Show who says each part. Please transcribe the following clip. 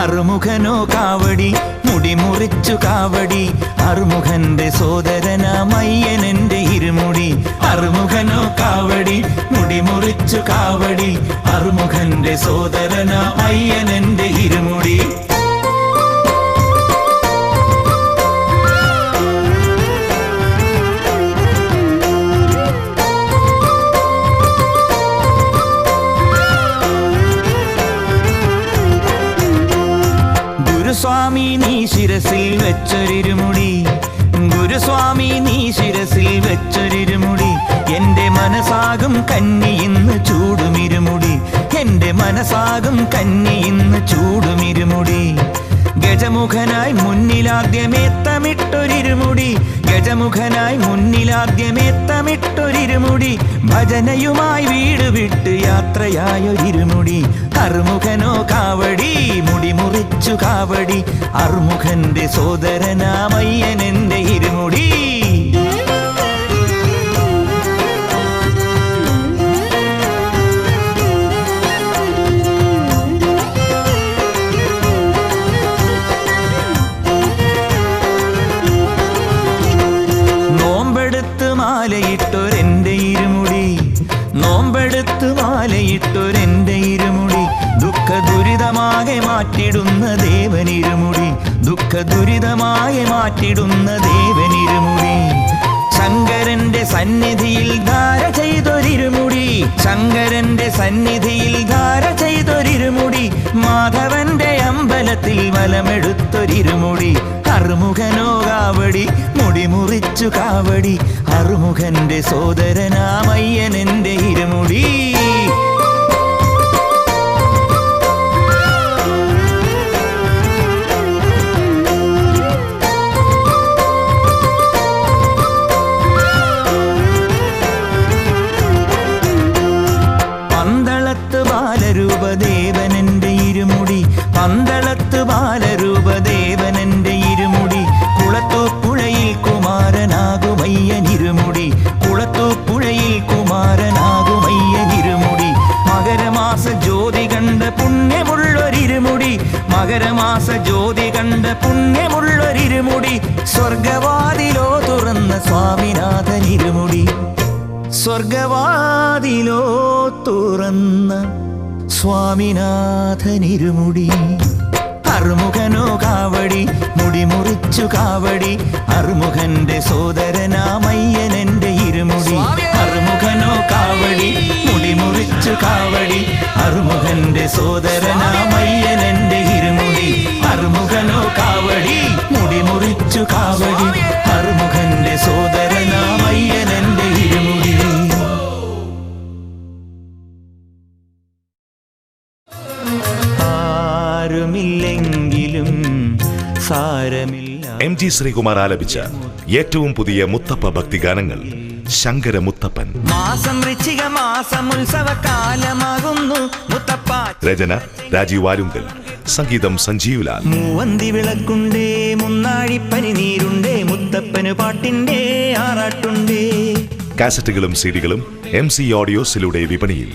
Speaker 1: അറുമുഖനോ കാവടി മുടിമുറിച്ചു കാവടി അറുമുഖന്റെ സോദരനാമയ്യനെന്റെ ഇരുമുടി അറുമുഖനോ കാവടി മുടിമുറിച്ചു കാവടി അറുമുഖന്റെ സോദരനാമയ്യനെന്റെ ഇരുമുടി ഗുരുസ്വാമി നീ ശിരസിൽ വെച്ചൊരിരുമുടി ഗുരുസ്വാമി നീ ശിരസിൽ വെച്ചൊരിരുമുടി എന്റെ മനസ്സാകും കന്നി ഇന്ന് ചൂടുമിരുമുടി എന്റെ മനസ്സാകും കന്നി ഇന്ന് ചൂടുമിരുമുടി ഗജമുഖനായി മുന്നിലാദ്യമേത്തമിട്ടൊരിരുമുടി ഗജമുഖനായി മുന്നിലാദ്യമേത്തമിട്ടൊരിരുമുടി ഭജനയുമായി വീട് വിട്ട് യാത്രയായൊരിരുമുടി അറുമുഖനോ കാവടി മുടിമുറിച്ചു കാവടി അറുമുഖന്റെ സോദരനാമയ്യനെന്റെ ഇരുമുടി മാലയിട്ടൊരെന്റെ ഇരുമുടി നോമ്പെടുത്ത് മാലയിട്ടൊരെന്റെ ഇരുമുടി ദുഃഖ ദുരിതമാകെ മാറ്റിടുന്ന ദേവനിരുമുടി ദുഃഖ ദുരിതമാകെ മാറ്റിടുന്ന ദേവനിരുമുടി ശങ്കരന്റെ സന്നിധിയിൽ ധാര ചെയ്തൊരിരുമുടി ശങ്കരന്റെ സന്നിധിയിൽ ധാര ചെയ്തൊരിരുമുടി മാധവന്റെ അമ്പലത്തിൽ വലമെടുത്തൊരിരുമുടി അറുമുഖനോ കാവടി മുടിമുറിച്ചു കാവടി അറുമുഖന്റെ സോദരനാമയ്യനെന്റെ ഇരുമുടി പന്തളത്ത് ബാലരൂപദേവനെന്റെ ഇരുമുടി പന്തളത്ത് ബാലരൂപദേവനെന്റെ ഇരുമുടി കുളത്തൂപ്പുഴയിൽ കുമാരനാകുമയ്യനിരുമുടി കുളത്തൂപ്പുഴയിൽ കുമാരനാകുമയ്യനിരുമുടി മകരമാസ ജ്യോതി കണ്ട പുണ്യമുള്ളൊരിരുമുടി മകരമാസ ജ്യോതി കണ്ട പുണ്യമുള്ളൊരിരുമുടി സ്വർഗവാതിലോ തുറന്ന സ്വാമിനാഥനിരുമുടി സ്വർഗവാതിലോ തുറന്ന സ്വാമിനാഥനിരുമുടി അറുമുഖനോ കാവടി മുടിമുറിച്ചു കാവടി അറുമുഖന്റെ സോദരനാമയ്യനെന്റെ ഇരുമുടി അറുമുഖനോ കാവടി മുടിമുറിച്ചു കാവടി അറുമുഖന്റെ സോദരനാമയ്യനെന്റെ ഇരുമുടി അറുമുഖനോ കാവടി മുടിമുറിച്ചു കാവടി അറുമുഖന്റെ സോദരനാമയ്യനെന്റെ ഇരുമുടി ആരുമില്ലെങ്കിലും സാരമില്ല.
Speaker 2: എം ജി ശ്രീകുമാർ ആലപിച്ച ഏറ്റവും പുതിയ മുത്തപ്പ ഭക്തിഗാനങ്ങൾ ശങ്കര മുത്തപ്പൻ.
Speaker 1: മാസം വൃശ്ചിക മാസം ഉത്സവകാലമാകുന്നു മുത്തപ്പ.
Speaker 2: രചന രാജീവ് വാലുങ്കൽ, സംഗീതം സഞ്ജീവ് ലാൽ.
Speaker 1: മൂവന്തി വിളക്കുണ്ടേ മുന്നാഴിപ്പനി നീരുണ്ടേ മുത്തപ്പന് പാട്ടിന്റെ ആറാട്ടുണ്ടേ.
Speaker 2: കാസറ്റുകളും സിഡികളും MC ഓഡിയോസിലൂടെ വിപണിയിൽ.